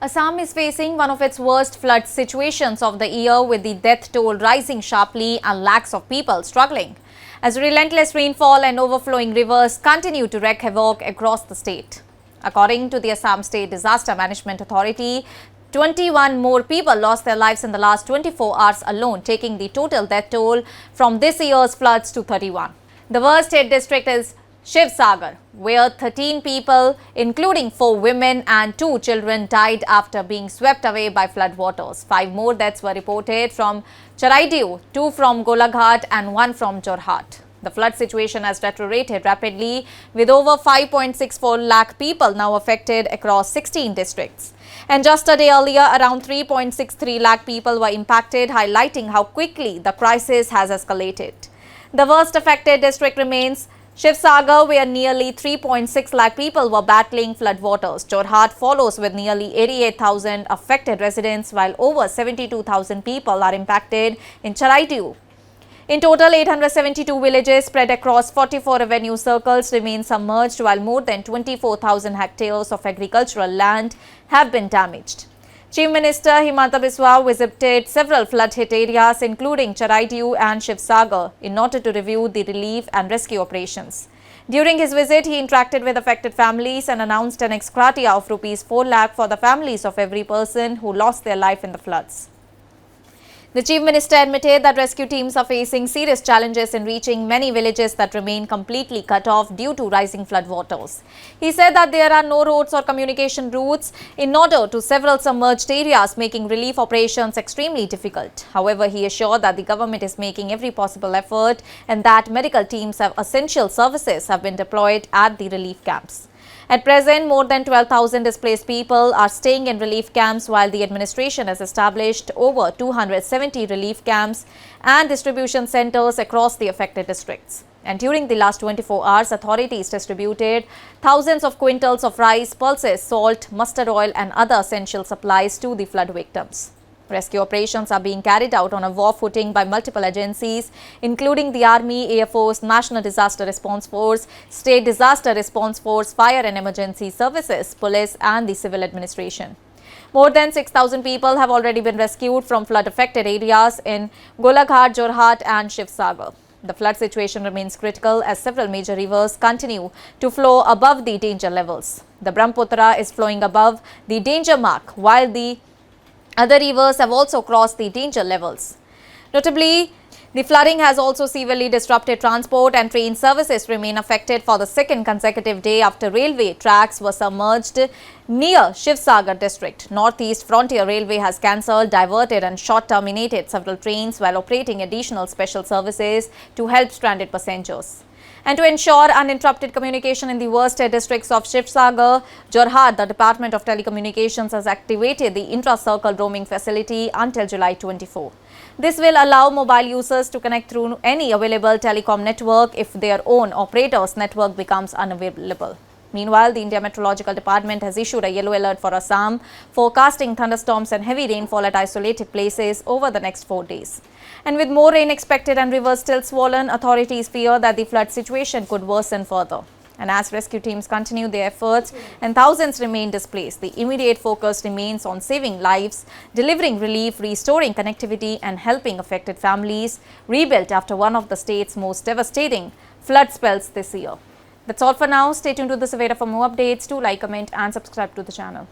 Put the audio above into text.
Assam is facing one of its worst flood situations of the year, with the death toll rising sharply and lakhs of people struggling as relentless rainfall and overflowing rivers continue to wreak havoc across the state. According to the Assam State Disaster Management Authority, 21 more people lost their lives in the last 24 hours alone, taking the total death toll from this year's floods to 31. The worst hit district is Sagar, where 13 people, including 4 women and 2 children, died after being swept away by floodwaters. 5 more deaths were reported from Charaidiu, 2 from Golaghat and 1 from Jorhat. The flood situation has deteriorated rapidly, with over 5.64 lakh people now affected across 16 districts. And just a day earlier, around 3.63 lakh people were impacted, highlighting how quickly the crisis has escalated. The worst affected district remains Sagar, where nearly 3.6 lakh people were battling floodwaters. Jorhat follows with nearly 88,000 affected residents, while over 72,000 people are impacted in Charaidiu. In total, 872 villages spread across 44 revenue circles remain submerged, while more than 24,000 hectares of agricultural land have been damaged. Chief Minister Himanta visited several flood-hit areas, including Charaidiu and Sagar, in order to review the relief and rescue operations. During his visit, he interacted with affected families and announced an ex gratia of Rs 4 lakh for the families of every person who lost their life in the floods. The Chief Minister admitted that rescue teams are facing serious challenges in reaching many villages that remain completely cut off due to rising floodwaters. He said that there are no roads or communication routes in order to several submerged areas, making relief operations extremely difficult. However, he assured that the government is making every possible effort and that medical teams of essential services have been deployed at the relief camps. At present, more than 12,000 displaced people are staying in relief camps, while the administration has established over 270 relief camps and distribution centers across the affected districts. And during the last 24 hours, authorities distributed thousands of quintals of rice, pulses, salt, mustard oil and other essential supplies to the flood victims. Rescue operations are being carried out on a war footing by multiple agencies, including the Army, Air Force, National Disaster Response Force, State Disaster Response Force, Fire and Emergency Services, Police and the Civil Administration. More than 6,000 people have already been rescued from flood-affected areas in Golaghat, Jorhat and Sagar. The flood situation remains critical as several major rivers continue to flow above the danger levels. The Brahmaputra is flowing above the danger mark, while the other rivers have also crossed the danger levels. Notably, the flooding has also severely disrupted transport, and train services remain affected for the second consecutive day after railway tracks were submerged near Sagar district. Northeast Frontier Railway has cancelled, diverted and short terminated several trains while operating additional special services to help stranded passengers. And to ensure uninterrupted communication in the worst districts of Sagar, Jorhat, the Department of Telecommunications has activated the intra-circle roaming facility until July 24. This will allow mobile users to connect through any available telecom network if their own operator's network becomes unavailable. Meanwhile, the India Meteorological Department has issued a yellow alert for Assam, forecasting thunderstorms and heavy rainfall at isolated places over the next 4 days. And with more rain expected and rivers still swollen, authorities fear that the flood situation could worsen further. And as rescue teams continue their efforts and thousands remain displaced, the immediate focus remains on saving lives, delivering relief, restoring connectivity and helping affected families rebuild after one of the state's most devastating flood spells this year. That's all for now. Stay tuned to the Savera for more updates. Do like, comment and subscribe to the channel.